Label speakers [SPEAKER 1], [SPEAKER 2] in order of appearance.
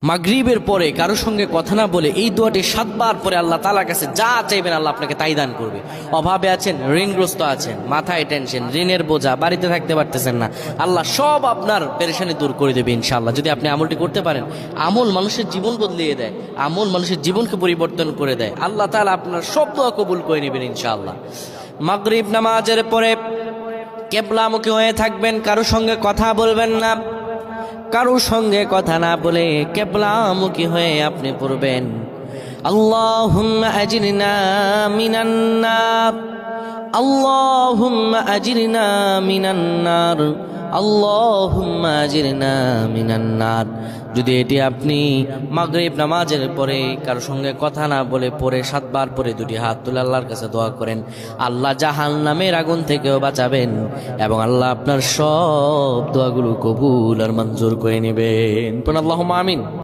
[SPEAKER 1] মাগরিবের পরে কারোর সঙ্গে কথা না বলে এই দোয়াটি 7 বার পরে আল্লাহ তাআলার কাছে যা চাইবেন আল্লাহ আপনাকে তাই দান করবে। অভাবে আছেন, ঋণগ্রস্ত আছেন, মাথায় টেনশন, ঋণের বোঝা, বাড়িতে থাকতে পারতেছেন না, আল্লাহ সব আপনার পেরেশানি দূর করে দেবে ইনশাআল্লাহ। যদি আপনি আমলটি করতে পারেন, আমল মানুষের জীবন বদলিয়ে দেয়, আমল মানুষের জীবনকে পরিবর্তন করে দেয়। আল্লাহ তাআলা আপনার সব দোয়া কবুল করে নেবেন ইনশাআল্লাহ। মাগরিব নামাজের পরে কিবলামুখী হয়ে থাকবেন, কারোর সঙ্গে কথা বলবেন না, কারোর সঙ্গে কথা না বলে কিবলামুখী হয়ে আপনি পড়বেন আল্লাহুম্মা আজিরনা মিনান নার, আল্লাহুম্মা আজিরনা মিনান নার, আল্লাহুম্মা আজিরনা মিনান নার। যদি এটি আপনি মাগরিব নামাজের পরে কারোর সঙ্গে কথা না বলে পড়ে 7 বার পরে দুটি হাত তুলে আল্লাহর কাছে দোয়া করেন, আল্লাহ জাহান্নামের আগুন থেকেও বাঁচাবেন এবং আল্লাহ আপনার সব দোয়াগুলো কবুল আর মঞ্জুর করে নেবেন। আল্লাহুম্মা আমিন।